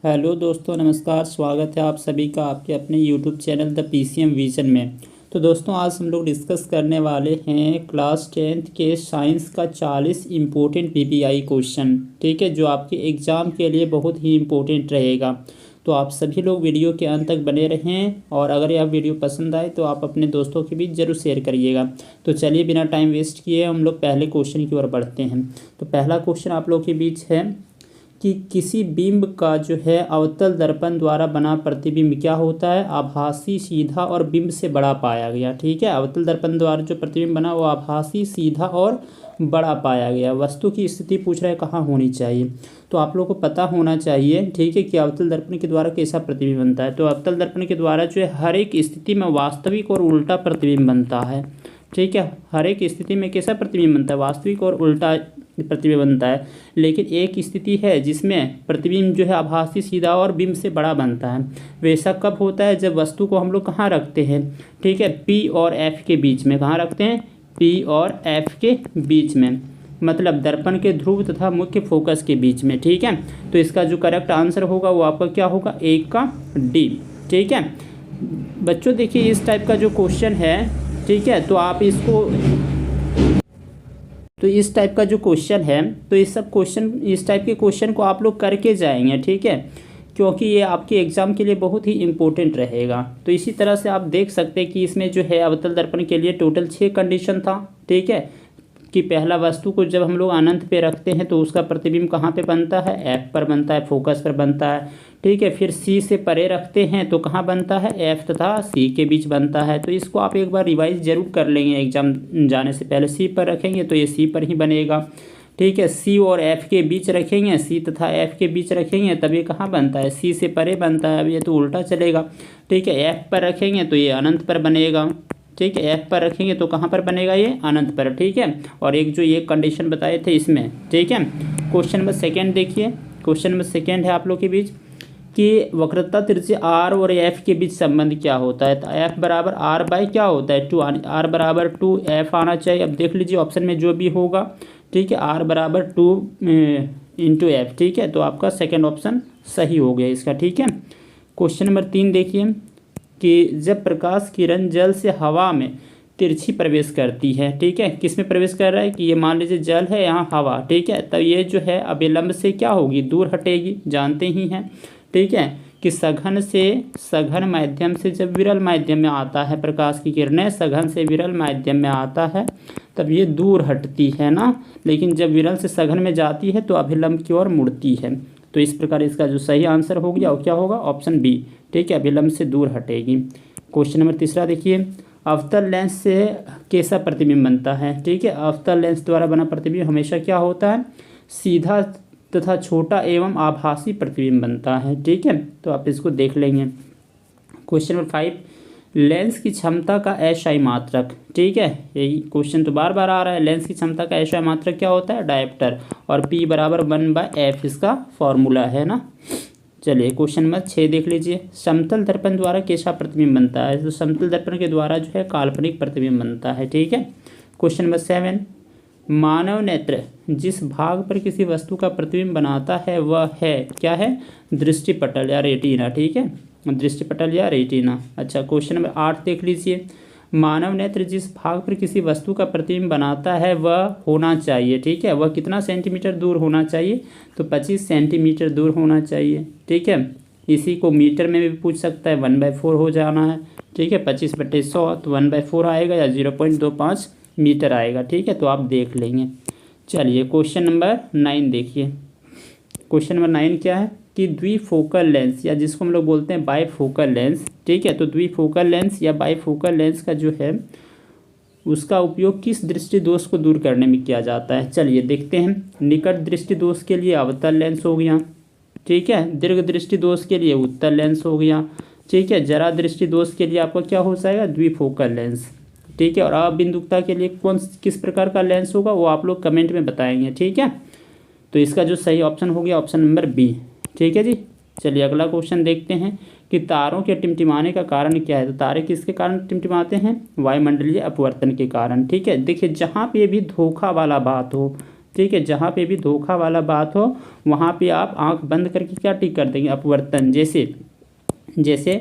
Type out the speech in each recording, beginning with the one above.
Hello दोस्तों, नमस्कार। स्वागत है आप सभी का आपके अपने YouTube channel the PCM vision में। तो दोस्तों, आज हम लोग डिस्कस करने वाले हैं क्लास 10th के साइंस का 40 इम्पोर्टेंट पीपीआई क्वेश्चन। ठीक है, जो आपके एग्ज़ाम के लिए बहुत ही इम्पोर्टेंट रहेगा। तो आप सभी लोग वीडियो के अंत तक बने रहें, और अगर यह वीडियो पसंद आए तो आप अपने दोस्तों के बीच ज़रूर शेयर करिएगा। तो चलिए, बिना टाइम वेस्ट किए हम लोग पहले क्वेश्चन की ओर बढ़ते हैं। तो पहला क्वेश्चन आप लोग के बीच है कि किसी बिंब का जो है अवतल दर्पण द्वारा बना प्रतिबिंब क्या होता है? आभासी, सीधा और बिंब से बड़ा पाया गया। ठीक है, अवतल दर्पण द्वारा जो प्रतिबिंब बना वो आभासी, सीधा और बड़ा पाया गया। वस्तु की स्थिति पूछ रहा है कहाँ होनी चाहिए, तो आप लोगों को पता होना चाहिए, ठीक है, कि अवतल दर्पण के द्वारा कैसा प्रतिबिंब बनता है। तो अवतल दर्पण के द्वारा जो है हर एक स्थिति में वास्तविक और उल्टा प्रतिबिंब बनता है। ठीक है, हर एक स्थिति में कैसा प्रतिबिंब बनता है? वास्तविक और उल्टा प्रतिबिंब बनता है। लेकिन एक स्थिति है जिसमें प्रतिबिंब जो है आभासी, सीधा और बिंब से बड़ा बनता है। वैसा कब होता है? जब वस्तु को हम लोग कहाँ रखते हैं? ठीक है, पी और एफ के बीच में। कहाँ रखते हैं? पी और एफ के बीच में, मतलब दर्पण के ध्रुव तथा मुख्य फोकस के बीच में। ठीक है, तो इसका जो करेक्ट आंसर होगा वो आपका क्या होगा? एक का डी। ठीक है बच्चों, देखिए इस टाइप का जो क्वेश्चन है, ठीक है, तो आप इसको, तो इस टाइप का जो क्वेश्चन है, तो इस टाइप के क्वेश्चन को आप लोग करके जाएंगे। ठीक है, क्योंकि ये आपके एग्ज़ाम के लिए बहुत ही इम्पोर्टेंट रहेगा। तो इसी तरह से आप देख सकते हैं कि इसमें जो है अवतल दर्पण के लिए टोटल 6 कंडीशन था। ठीक है, कि पहला, वस्तु को जब हम लोग अनंत पे रखते हैं तो उसका प्रतिबिंब कहाँ पे बनता है? एफ पर बनता है, फोकस पर बनता है। ठीक है, फिर सी से परे रखते हैं तो कहाँ बनता है? एफ तथा सी के बीच बनता है। तो इसको आप एक बार रिवाइज जरूर कर लेंगे एग्जाम जाने से पहले। सी पर रखेंगे तो ये सी पर ही बनेगा। ठीक है, सी और एफ के बीच रखेंगे, सी तथा एफ के बीच रखेंगे, तब ये कहाँ बनता है? सी से परे बनता है। अब ये तो उल्टा चलेगा। ठीक है, एफ पर रखेंगे तो ये अनंत पर बनेगा। ठीक है, एफ पर रखेंगे तो कहाँ पर बनेगा? ये अनंत पर। ठीक है, और एक जो ये कंडीशन बताए थे इसमें। ठीक है, क्वेश्चन नंबर सेकेंड देखिए। क्वेश्चन नंबर सेकेंड है आप लोग के बीच कि वक्रता त्रिज्या आर और एफ के बीच संबंध क्या होता है? तो एफ बराबर आर बाई क्या होता है? 2। आर बराबर 2 एफ आना चाहिए। अब देख लीजिए ऑप्शन में जो भी होगा। ठीक है, आर बराबर 2 इंटू एफ। ठीक है, तो आपका सेकेंड ऑप्शन सही हो गया इसका। ठीक है, क्वेश्चन नंबर 3 देखिए कि जब प्रकाश किरण जल से हवा में तिरछी प्रवेश करती है, ठीक है, किस में प्रवेश कर रहा है? कि ये मान लीजिए जल है, यहाँ हवा। ठीक है, तब ये जो है अभिलंब से क्या होगी? दूर हटेगी, जानते ही हैं। ठीक है, कि सघन से सघन माध्यम से जब विरल माध्यम में आता है प्रकाश की किरणें, सघन से विरल माध्यम में आता है तब ये दूर हटती है ना, लेकिन जब विरल से सघन में जाती है तो अभिलंब की ओर मुड़ती है। तो इस प्रकार इसका जो सही आंसर हो गया वो क्या होगा? Option B. ठीक है, अभिलंब से दूर हटेगी। क्वेश्चन नंबर तीसरा देखिए, अवतल लेंस से कैसा प्रतिबिंब बनता है? ठीक है, अवतल लेंस द्वारा बना प्रतिबिंब हमेशा क्या होता है? सीधा तथा छोटा एवं आभासी प्रतिबिंब बनता है। ठीक है, तो आप इसको देख लेंगे। क्वेश्चन नंबर 5, लेंस की क्षमता का अशाई मात्रक। ठीक है, यही क्वेश्चन तो बार बार आ रहा है। लेंस की क्षमता का अशाई मात्रक क्या होता है? डायप्टर। और P बराबर 1/f इसका फॉर्मूला है ना। चलिए क्वेश्चन नंबर 6 देख लीजिए, समतल दर्पण द्वारा कैसा प्रतिबिंब बनता है? तो समतल दर्पण के द्वारा जो है काल्पनिक प्रतिबिंब बनता है। ठीक है, क्वेश्चन नंबर 7, मानव नेत्र जिस भाग पर किसी वस्तु का प्रतिबिंब बनाता है वह है क्या है? दृष्टिपटल या रेटिना। ठीक है, दृष्टिपटल या रेटिना। अच्छा, क्वेश्चन नंबर 8 देख लीजिए, मानव नेत्र जिस भाग पर किसी वस्तु का प्रतिबिंब बनाता है वह होना चाहिए। ठीक है, वह कितना सेंटीमीटर दूर होना चाहिए? तो 25 सेंटीमीटर दूर होना चाहिए। ठीक है, इसी को मीटर में भी पूछ सकता है, 1/4 हो जाना है। ठीक है, 25/100 तो 1/4 आएगा या 0.25 मीटर आएगा। ठीक है, तो आप देख लेंगे। चलिए क्वेश्चन नंबर 9 देखिए। क्वेश्चन नंबर 9 क्या है कि द्विफोकल लेंस, या जिसको हम लोग बोलते हैं बाईफोकल लेंस। ठीक है, तो द्विफोकल लेंस या बाईफोकल लेंस का जो है उसका उपयोग किस दृष्टि दोष को दूर करने में किया जाता है? चलिए देखते हैं। निकट दृष्टि दोष के लिए अवतल लेंस हो गया। ठीक है, दीर्घ दृष्टि दोष के लिए उत्तल लेंस हो गया। ठीक है, जरा दृष्टि दोष के लिए आपका क्या हो जाएगा? द्विफोकल लेंस। ठीक है, और अबिंदुकता के लिए किस प्रकार का लेंस होगा वो आप लोग कमेंट में बताएंगे। ठीक है, तो इसका जो सही ऑप्शन हो गया ऑप्शन नंबर बी। ठीक है जी, चलिए अगला क्वेश्चन देखते हैं कि तारों के टिमटिमाने का कारण क्या है? तो तारे किसके कारण टिमटिमाते हैं? वायुमंडलीय अपवर्तन के कारण। ठीक है, देखिए जहाँ पे भी धोखा वाला बात हो, ठीक है। जहाँ पे भी धोखा वाला बात हो वहाँ पे आप आंख बंद करके क्या टिक कर देंगे, अपवर्तन। जैसे जैसे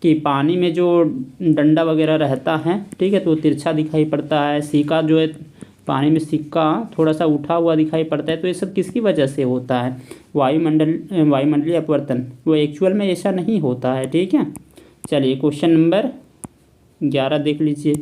कि पानी में जो डंडा वगैरह रहता है, ठीक है, तो वो तिरछा दिखाई पड़ता है। सिक्का जो है, पानी में सिक्का थोड़ा सा उठा हुआ दिखाई पड़ता है। तो ये सब किसकी वजह से होता है, वायुमंडलीय अपवर्तन। वो एक्चुअल में ऐसा नहीं होता है, ठीक है। चलिए क्वेश्चन नंबर 11 देख लीजिए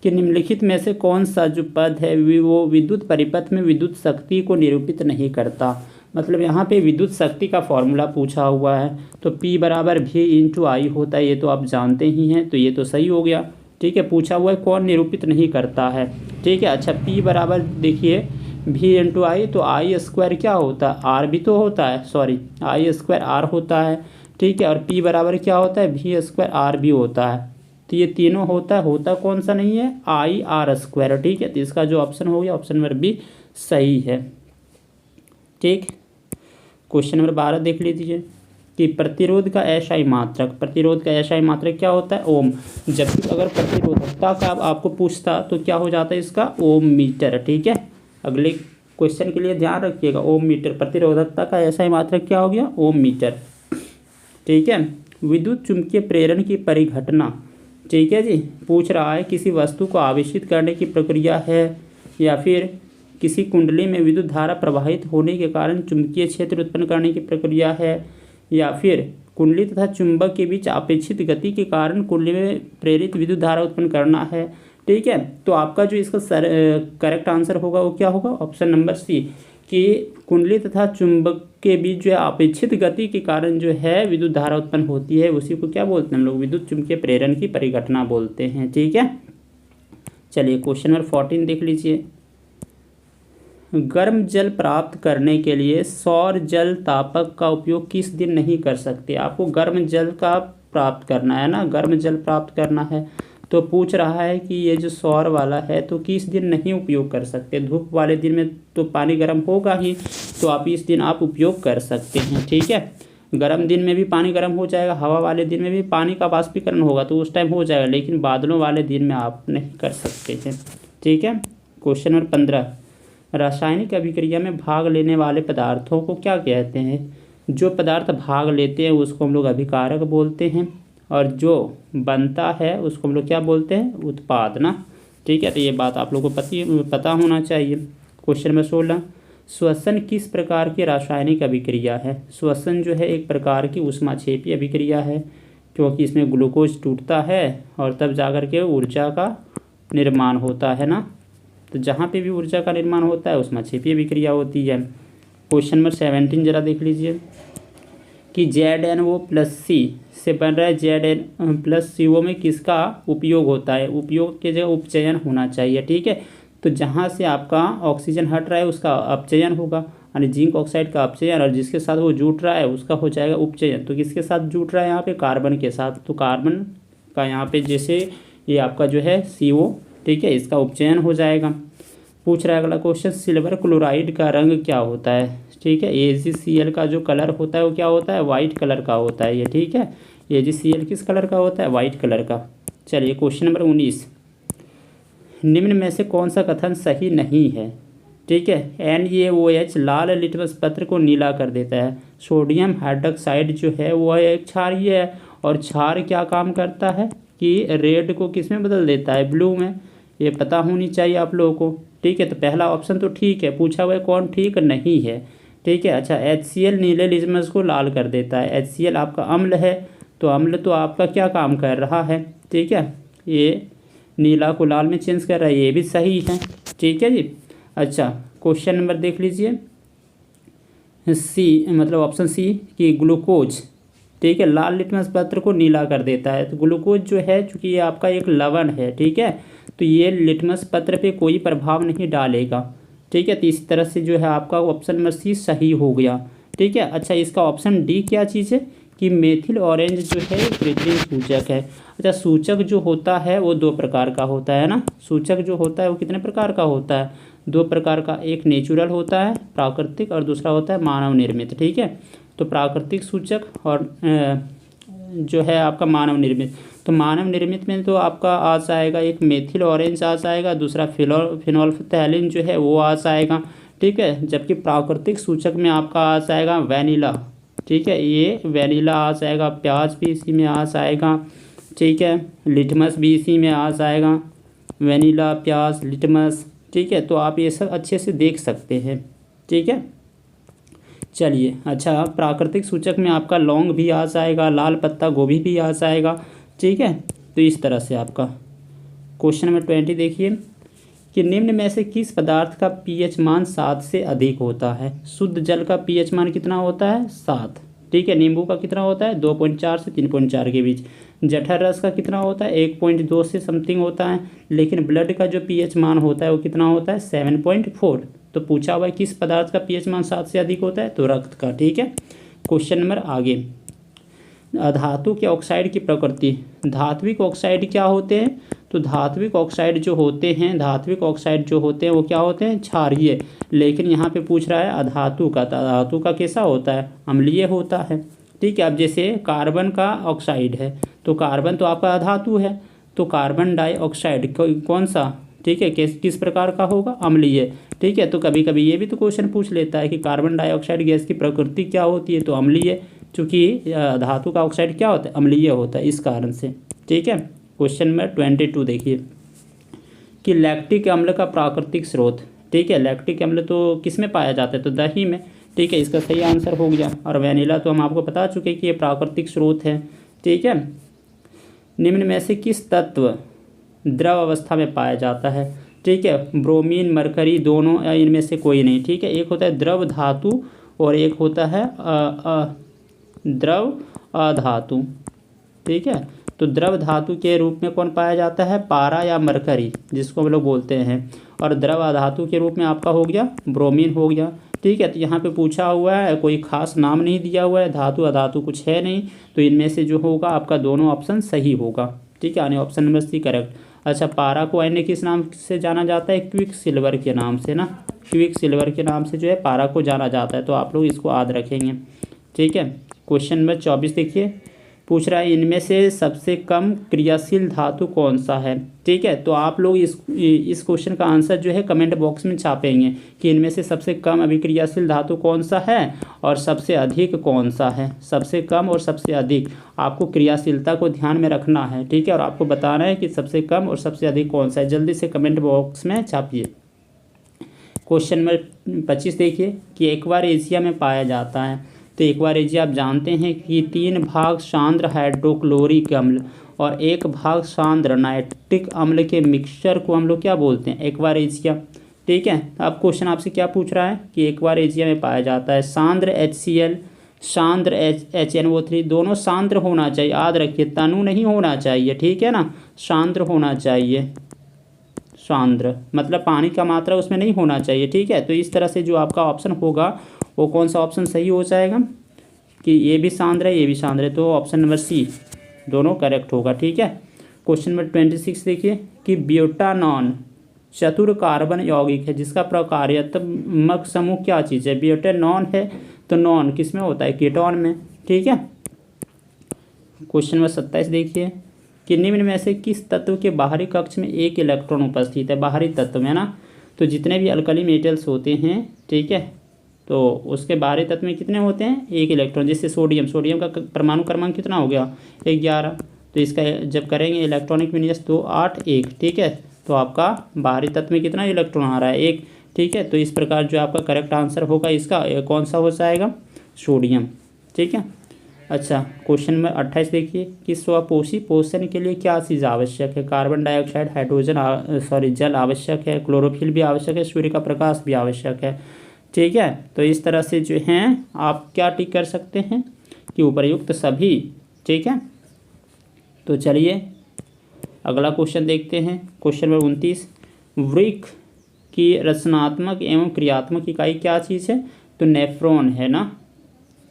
कि निम्नलिखित में से कौन सा जो पद है वो विद्युत परिपथ में विद्युत शक्ति को निरूपित नहीं करता। मतलब यहाँ पे विद्युत शक्ति का फॉर्मूला पूछा हुआ है, तो P बराबर V इंटू आई होता है, ये तो आप जानते ही हैं, तो ये तो सही हो गया, ठीक है। पूछा हुआ है कौन निरूपित नहीं करता है, ठीक है। अच्छा, P बराबर देखिए V इंटू आई, तो आई स्क्वायर क्या होता है, R भी तो होता है, सॉरी आई स्क्वायर R होता है, ठीक है। और P बराबर क्या होता है, V स्क्वायर R भी होता है। तो ये तीनों होता कौन सा नहीं है, आई आर स्क्वायर, ठीक है। तो इसका जो ऑप्शन हो गया ऑप्शन नंबर बी सही है, ठीक। क्वेश्चन नंबर 12 देख लीजिए कि प्रतिरोध का एसआई मात्रक, प्रतिरोध का एसआई मात्रक क्या होता है, ओम। जबकि अगर प्रतिरोधकता का आपको पूछता तो क्या हो जाता है इसका, ओम मीटर, ठीक है। अगले क्वेश्चन के लिए ध्यान रखिएगा, ओम मीटर, प्रतिरोधकता का एसआई मात्रक क्या हो गया, ओम मीटर, ठीक है। विद्युत चुम्बकीय प्रेरण की परिघटना, ठीक है जी। पूछ रहा है किसी वस्तु को आवेशित करने की प्रक्रिया है या फिर किसी कुंडली में विद्युत धारा प्रवाहित होने के कारण चुंबकीय क्षेत्र उत्पन्न करने की प्रक्रिया है या फिर कुंडली तथा चुंबक के बीच अपेक्षित गति के कारण कुंडली में प्रेरित विद्युत धारा उत्पन्न करना है, ठीक है। तो आपका जो इसका करेक्ट आंसर होगा वो क्या होगा, ऑप्शन नंबर सी, कि कुंडली तथा चुंबक के बीच जो है अपेक्षित गति के कारण जो है विद्युत धारा उत्पन्न होती है, उसी को क्या बोलते हैं हम लोग, विद्युत चुम्बकीय प्रेरण की परिघटना बोलते हैं, ठीक है। चलिए क्वेश्चन नंबर 14 देख लीजिए। गर्म जल प्राप्त करने के लिए सौर जल तापक का उपयोग किस दिन नहीं कर सकते। आपको गर्म जल का प्राप्त करना है ना, गर्म जल प्राप्त करना है, तो पूछ रहा है कि ये जो सौर वाला है तो किस दिन नहीं उपयोग कर सकते। धूप वाले दिन में तो पानी गर्म होगा ही, तो आप इस दिन आप उपयोग कर सकते हैं, ठीक है। गर्म दिन में भी पानी गर्म हो जाएगा, हवा वाले दिन में भी पानी का वाष्पीकरण होगा तो उस टाइम हो जाएगा, लेकिन बादलों वाले दिन में आप नहीं कर सकते हैं, ठीक है। क्वेश्चन नंबर 15, रासायनिक अभिक्रिया में भाग लेने वाले पदार्थों को क्या कहते हैं। जो पदार्थ भाग लेते हैं उसको हम लोग अभिकारक बोलते हैं, और जो बनता है उसको हम लोग क्या बोलते हैं, उत्पाद ना, ठीक है। तो ये बात आप लोगों को पता होना चाहिए। क्वेश्चन नंबर 16, श्वसन किस प्रकार की रासायनिक अभिक्रिया है। श्वसन जो है एक प्रकार की ऊष्माक्षेपी अभिक्रिया है, क्योंकि इसमें ग्लूकोज टूटता है और तब जाकर के ऊर्जा का निर्माण होता है ना। तो जहाँ पे भी ऊर्जा का निर्माण होता है ऊष्माक्षेपी अभिक्रिया होती है। क्वेश्चन नंबर 17 जरा देख लीजिए कि ZnO+C से बन रहा है Zn+CO में किसका उपयोग होता है। उपयोग की जगह उपचयन होना चाहिए, ठीक है। तो जहाँ से आपका ऑक्सीजन हट रहा है उसका अपचयन होगा, यानी जिंक ऑक्साइड का अपचयन, और जिसके साथ वो जुट रहा है उसका हो जाएगा उपचयन। तो किसके साथ जुट रहा है यहाँ पे, कार्बन के साथ, तो कार्बन का यहाँ पे जैसे ये आपका जो है CO, ठीक है, इसका उपचयन हो जाएगा। पूछ रहा है अगला क्वेश्चन, सिल्वर क्लोराइड का रंग क्या होता है, ठीक है। AgCl का जो कलर होता है वो क्या होता है, वाइट कलर का होता है ये, ठीक है। AgCl किस कलर का होता है, वाइट कलर का। चलिए क्वेश्चन नंबर 19, निम्न में से कौन सा कथन सही नहीं है, ठीक है। NaOH लाल लिटमस पत्र को नीला कर देता है। सोडियम हाइड्रोक्साइड जो है वो एक क्षारीय है, और क्षार क्या काम करता है कि रेड को किस में बदल देता है, ब्लू में। ये पता होनी चाहिए आप लोगों को, ठीक है। तो पहला ऑप्शन तो ठीक है, पूछा हुआ है कौन ठीक नहीं है, ठीक है। अच्छा, HCl नीले लिटमस को लाल कर देता है। HCl आपका अम्ल है, तो अम्ल तो आपका क्या काम कर रहा है, ठीक है, ये नीला को लाल में चेंज कर रहा है, ये भी सही है, ठीक है जी। अच्छा, क्वेश्चन नंबर देख लीजिए सी, मतलब ऑप्शन सी कि ग्लूकोज, ठीक है, लाल लिटमस पत्र को नीला कर देता है। तो ग्लूकोज जो है चूँकि ये आपका एक लवण है, ठीक है, तो ये लिटमस पत्र पे कोई प्रभाव नहीं डालेगा, ठीक है। तो इस तरह से जो है आपका ऑप्शन नंबर सी सही हो गया, ठीक है। अच्छा, इसका ऑप्शन डी क्या चीज़ है कि मेथिल ऑरेंज जो है कृत्रिम सूचक है। अच्छा, सूचक जो होता है वो दो प्रकार का होता है ना। सूचक जो होता है वो कितने प्रकार का होता है, दो प्रकार का, एक नेचुरल होता है प्राकृतिक और दूसरा होता है मानव निर्मित, ठीक है। तो प्राकृतिक सूचक और जो है आपका मानव निर्मित, तो मानव निर्मित में तो आपका आ जाएगा एक मेथिल ऑरेंज आ जाएगा, दूसरा फिनोल्फथैलिन जो है वो आ जाएगा, ठीक है। जबकि प्राकृतिक सूचक में आपका आ जाएगा वैनिला, ठीक है, ये वैनिला आ जाएगा, प्याज भी इसी में आ जाएगा, ठीक है, लिटमस भी इसी में आ जाएगा, वैनिला, प्याज, लिटमस, ठीक है। तो आप ये सब अच्छे से देख सकते हैं, ठीक है। चलिए, अच्छा, प्राकृतिक सूचक में आपका लौंग भी आ जाएगा, लाल पत्ता गोभी भी आ जाएगा, ठीक है। तो इस तरह से आपका क्वेश्चन नंबर 20 देखिए कि निम्न में से किस पदार्थ का पीएच मान 7 से अधिक होता है। शुद्ध जल का पीएच मान कितना होता है? 7, ठीक है। नींबू का कितना होता है? 2.4 से 3.4 के बीच। जठर रस का कितना होता है? 1.2 से समथिंग होता है। लेकिन ब्लड का जो पीएच मान होता है वो कितना होता है? 7.4। तो पूछा हुआ है किस पदार्थ का पीएच मान 7 से अधिक होता है? तो रक्त का, ठीक है। क्वेश्चन नंबर आगे, धातु के ऑक्साइड की प्रकृति। धात्विक ऑक्साइड क्या होते हैं? तो धात्विक ऑक्साइड जो होते हैं वो क्या होते हैं? क्षारीय। लेकिन यहाँ पे पूछ रहा है अधातु का, तो धातु का कैसा होता है? अम्लीय होता है, ठीक है। अब जैसे कार्बन का ऑक्साइड है, तो कार्बन तो आपका अधातु है, तो कार्बन डाइऑक्साइड कौन सा, ठीक है, किस प्रकार का होगा? अम्लीय, ठीक है। तो कभी कभी ये भी तो क्वेश्चन पूछ लेता है कि कार्बन डाइऑक्साइड गैस की प्रकृति क्या होती है? तो अम्लीय, चूँकि धातु का ऑक्साइड क्या होता है? अम्लीय होता है, इस कारण से, ठीक है। क्वेश्चन नंबर 22 देखिए कि लैक्टिक अम्ल का प्राकृतिक स्रोत, ठीक है। लैक्टिक अम्ल तो किस में पाया जाता है? तो दही में, ठीक है। इसका सही आंसर हो गया। और वैनिला तो हम आपको बता चुके कि ये प्राकृतिक स्रोत है, ठीक है। निम्न में से किस तत्व द्रव अवस्था में पाया जाता है? ठीक है, ब्रोमीन, मरकरी, दोनों या इनमें से कोई नहीं, ठीक है। एक होता है द्रव धातु और एक होता है द्रव अधातु, ठीक है। तो द्रव धातु के रूप में कौन पाया जाता है? पारा या मरकरी, जिसको हम लोग बोलते हैं। और द्रव अधातु के रूप में आपका हो गया ब्रोमीन हो गया, ठीक है। तो यहाँ पे पूछा हुआ है, कोई खास नाम नहीं दिया हुआ है, धातु अधातु कुछ है नहीं, तो इनमें से जो होगा आपका दोनों ऑप्शन सही होगा, ठीक है। यानी ऑप्शन नंबर सी करेक्ट। अच्छा, पारा को अन्य किस नाम से जाना जाता है? क्विक सिल्वर के नाम से ना, क्विक सिल्वर के नाम से जो है पारा को जाना जाता है। तो आप लोग इसको याद रखेंगे, ठीक है। क्वेश्चन नंबर 24 देखिए, पूछ रहा है इनमें से सबसे कम क्रियाशील धातु कौन सा है, ठीक है। तो आप लोग इस क्वेश्चन का आंसर जो है कमेंट बॉक्स में छापेंगे कि इनमें से सबसे कम अभिक्रियाशील धातु कौन सा है और सबसे अधिक कौन सा है। सबसे कम और सबसे अधिक, आपको क्रियाशीलता को ध्यान में रखना है, ठीक है। और आपको बताना है कि सबसे कम और सबसे अधिक कौन सा है। जल्दी से कमेंट बॉक्स में छापिए। क्वेश्चन नंबर 25 देखिए कि एक्वारेजिया में पाया जाता है। तो एक्वारेजिया आप जानते हैं कि 3 भाग सांद्र हाइड्रोक्लोरिक अम्ल और 1 भाग सांद्र नाइट्रिक अम्ल के मिक्सचर को हम लोग क्या बोलते हैं? एक्वारेजिया, ठीक है। अब क्वेश्चन आपसे क्या पूछ रहा है कि एक्वारेजिया में पाया जाता है सांद्र HCl, सांद्र HNO3, दोनों सांद्र होना चाहिए, याद रखिए, तनु नहीं होना चाहिए, ठीक है ना, सांद्र होना चाहिए। सांद्र मतलब पानी का मात्रा उसमें नहीं होना चाहिए, ठीक है। तो इस तरह से जो आपका ऑप्शन होगा वो कौन सा ऑप्शन सही हो जाएगा कि ये भी सांद्र है, ये भी सांद्र है, तो ऑप्शन नंबर सी दोनों करेक्ट होगा, ठीक है। क्वेश्चन नंबर 26 देखिए कि ब्यूटानॉन चतुर कार्बन यौगिक है जिसका प्रकार्यात्मक समूह क्या चीज़ है? ब्यूटानॉन है, तो नॉन किस में होता है? कीटोन में, ठीक है। क्वेश्चन नंबर 27 देखिए कि निम्न में से किस तत्व के बाहरी कक्ष में 1 इलेक्ट्रॉन उपस्थित है? बाहरी तत्व में ना, तो जितने भी अल्कली मेटल्स होते हैं, ठीक है, तो उसके बाहरी तत्व में कितने होते हैं? 1 इलेक्ट्रॉन। जैसे सोडियम का परमाणु क्रमांक कितना हो गया? 11। तो इसका जब करेंगे इलेक्ट्रॉनिक विन्यास 2 8 1, ठीक है। तो आपका बाहरी तत्व में कितना इलेक्ट्रॉन आ रहा है? 1, ठीक है। तो इस प्रकार जो आपका करेक्ट आंसर होगा इसका कौन सा हो जाएगा? सोडियम, ठीक है। अच्छा, क्वेश्चन नंबर 28 देखिए कि स्वपोषी पोषण के लिए क्या चीज़ आवश्यक है? कार्बन डाइऑक्साइड, हाइड्रोजन जल आवश्यक है, क्लोरोफिल भी आवश्यक है, सूर्य का प्रकाश भी आवश्यक है, ठीक है। तो इस तरह से जो हैं आप क्या टिक कर सकते हैं कि उपर्युक्त सभी, ठीक है। तो चलिए अगला क्वेश्चन देखते हैं। क्वेश्चन नंबर 29, वृक्क की रचनात्मक एवं क्रियात्मक इकाई क्या चीज़ है? तो नेफ्रॉन है ना।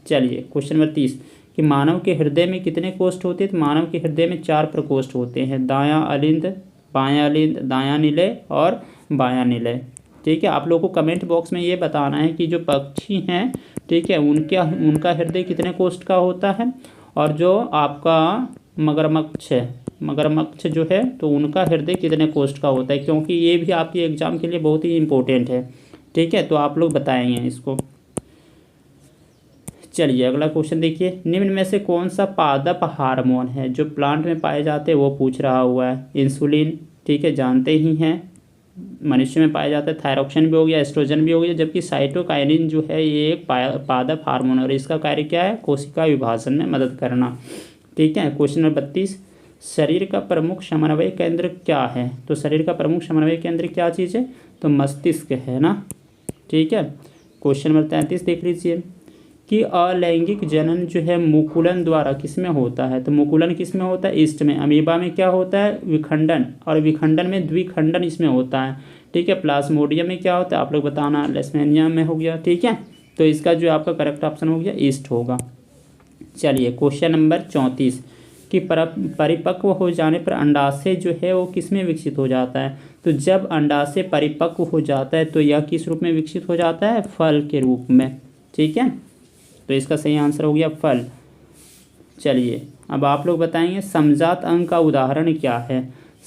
चलिए क्वेश्चन नंबर 30 कि मानव के हृदय में कितने कोष्ठ होते हैं? तो मानव के हृदय में 4 प्रकोष्ठ होते हैं, दायां अलिंद, बायां अलिंद, दायां निलय और बायां निलय, ठीक है। आप लोगों को कमेंट बॉक्स में ये बताना है कि जो पक्षी हैं, ठीक है, उनका हृदय कितने कोष्ठ का होता है, और जो आपका मगरमच्छ जो है तो उनका हृदय कितने कोष्ठ का होता है, क्योंकि ये भी आपके एग्जाम के लिए बहुत ही इंपॉर्टेंट है, ठीक है, तो आप लोग बताएंगे इसको। चलिए अगला क्वेश्चन देखिए, निम्न में से कौन सा पादप हार्मोन है जो प्लांट में पाए जाते हैं, वो पूछ रहा हुआ है। इंसुलिन, ठीक है, जानते ही हैं, मनुष्य में पाया जाता है। थायरोक्सिन भी हो गया, एस्ट्रोजन भी हो गया, जबकि साइटोकाइनिन जो है ये एक पादप हार्मोन है और इसका कार्य क्या है, कोशिका विभाजन में मदद करना। ठीक है, क्वेश्चन नंबर 32, शरीर का प्रमुख समन्वय केंद्र क्या है। तो शरीर का प्रमुख समन्वय केंद्र क्या चीज़ है, तो मस्तिष्क है ना। ठीक है, क्वेश्चन नंबर 33 देख लीजिए कि अलैंगिक जनन जो है मुकुलन द्वारा किसमें होता है। तो मुकुलन किसमें होता है, ईस्ट में। अमीबा में क्या होता है, विखंडन, और विखंडन में द्विखंडन इसमें होता है। ठीक है, प्लाज्मोडियम में क्या होता है, आप लोग बताना, लेशमैनिया में हो गया। ठीक है, तो इसका जो आपका करेक्ट ऑप्शन हो गया ईस्ट होगा। चलिए क्वेश्चन नंबर 34 कि परिपक्व हो जाने पर अंडाशय जो है वो किस में विकसित हो जाता है। तो जब अंडाशय परिपक्व हो जाता है तो यह किस रूप में विकसित हो जाता है, फल के रूप में। ठीक है, तो इसका सही आंसर हो गया फल। चलिए अब आप लोग बताएंगे समजात अंग का उदाहरण क्या है।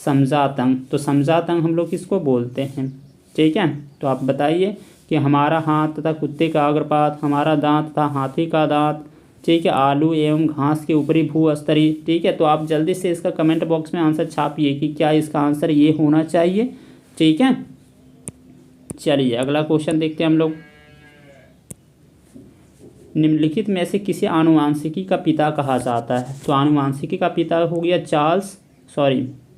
समजात अंग, तो समजात अंग हम लोग किसको बोलते हैं। ठीक है, तो आप बताइए कि हमारा हाथ तथा कुत्ते का अग्रपात, हमारा दांत तथा हाथी का दांत, ठीक है, आलू एवं घास के ऊपरी भूस्तरी। ठीक है, तो आप जल्दी से इसका कमेंट बॉक्स में आंसर छापिए कि क्या इसका आंसर ये होना चाहिए। ठीक है, चलिए अगला क्वेश्चन देखते हैं हम लोग। निम्नलिखित में से किसे आनुवांशिकी का पिता कहा जाता है। तो आनुवांशिकी का पिता हो गया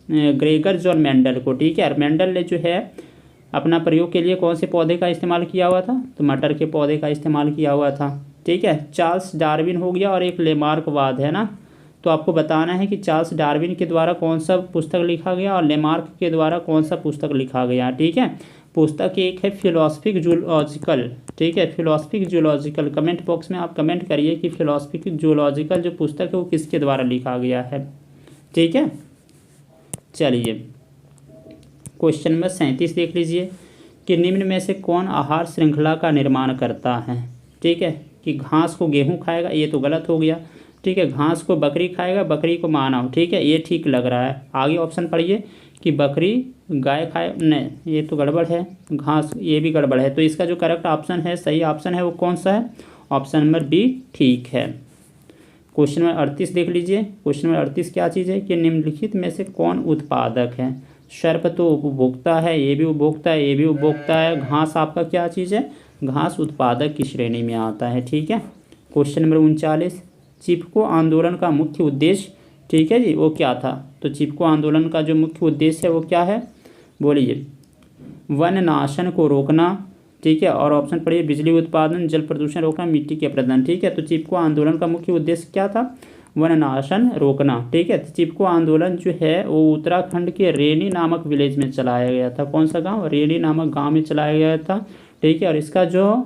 ग्रेगर जॉन मेंडल को। ठीक है, मेंडल ने जो है अपना प्रयोग के लिए कौन से पौधे का इस्तेमाल किया हुआ था, तो मटर के पौधे का इस्तेमाल किया हुआ था। ठीक है, चार्ल्स डार्विन हो गया और एक लेमार्कवाद है ना। तो आपको बताना है कि चार्ल्स डार्विन के द्वारा कौन सा पुस्तक लिखा गया और लेमार्क के द्वारा कौन सा पुस्तक लिखा गया। ठीक है, पुस्तक एक है फिलोसफिक जूलॉजिकल। ठीक है, फिलोसफिक जूलॉजिकल, कमेंट बॉक्स में आप कमेंट करिए कि फिलोसफिक जूलॉजिकल जो पुस्तक है वो किसके द्वारा लिखा गया है। ठीक है, चलिए क्वेश्चन नंबर 37 देख लीजिए कि निम्न में से कौन आहार श्रृंखला का निर्माण करता है। ठीक है, कि घास को गेहूं खाएगा, ये तो गलत हो गया। ठीक है, घास को बकरी खाएगा, बकरी को मानव। ठीक है, ये ठीक लग रहा है। आगे ऑप्शन पढ़िए कि बकरी गाय खाए, नहीं ये तो गड़बड़ है, घास ये भी गड़बड़ है। तो इसका जो करेक्ट ऑप्शन है, सही ऑप्शन है वो कौन सा है, ऑप्शन नंबर बी ठीक है। क्वेश्चन नंबर 38 देख लीजिए। क्वेश्चन नंबर 38 क्या चीज़ है कि निम्नलिखित में से कौन उत्पादक है। सर्प तो उपभोक्ता है, ये भी उपभोक्ता है, ये भी उपभोक्ता है। घास आपका क्या चीज़ है, घास उत्पादक की श्रेणी में आता है। ठीक है, क्वेश्चन नंबर 39 चिपको आंदोलन का मुख्य उद्देश्य, ठीक है जी, वो क्या था। तो चिपको आंदोलन का जो मुख्य उद्देश्य है वो क्या है, बोलिए। वन नाशन को रोकना, ठीक है, और ऑप्शन पढ़िए बिजली उत्पादन, जल प्रदूषण रोकना, मिट्टी के प्रदूषण। ठीक है, तो चिपको आंदोलन का मुख्य उद्देश्य क्या था, वन नाशन रोकना। ठीक है, चिपको आंदोलन जो है वो उत्तराखंड के रेनी नामक विलेज में चलाया गया था। कौन सा गांव, रेनी नामक गांव में चलाया गया था। ठीक है, और इसका जो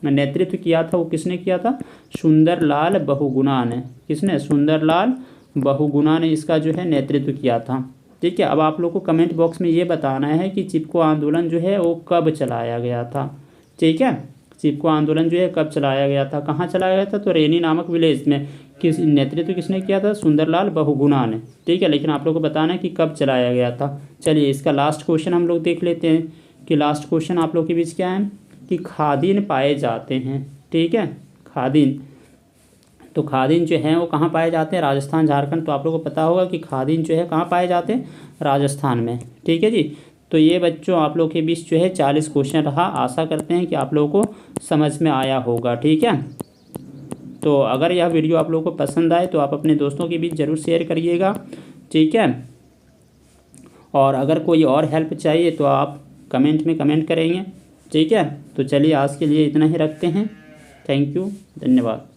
नेतृत्व किया था वो किसने किया था, सुंदरलाल बहुगुणा ने। किसने, सुंदरलाल बहुगुणा ने इसका जो है नेतृत्व किया था। ठीक है, अब आप लोग को कमेंट बॉक्स में ये बताना है कि चिपको आंदोलन जो है वो कब चलाया गया था। ठीक है, चिपको आंदोलन जो है कब चलाया गया था, कहाँ चलाया गया था, तो रेनी नामक विलेज में। किस नेतृत्व किसने किया था, सुंदरलाल बहुगुणा ने। ठीक है, लेकिन आप लोग को बताना है कि कब चलाया गया था। चलिए इसका लास्ट क्वेश्चन हम लोग देख लेते हैं कि लास्ट क्वेश्चन आप लोग के बीच क्या है कि खादीन पाए जाते हैं। ठीक है, खादीन, तो खादीन जो हैं वो कहाँ पाए जाते हैं, राजस्थान झारखंड। तो आप लोगों को पता होगा कि खादीन जो है कहाँ पाए जाते हैं, राजस्थान में। ठीक है जी, तो ये बच्चों आप लोग के बीच जो है 40 क्वेश्चन रहा। आशा करते हैं कि आप लोगों को समझ में आया होगा। ठीक है, तो अगर यह वीडियो आप लोगों को पसंद आए तो आप अपने दोस्तों के बीच ज़रूर शेयर करिएगा। ठीक है, और अगर कोई और हेल्प चाहिए तो आप कमेंट में कमेंट करेंगे। ठीक है, तो चलिए आज के लिए इतना ही रखते हैं। थैंक यू, धन्यवाद।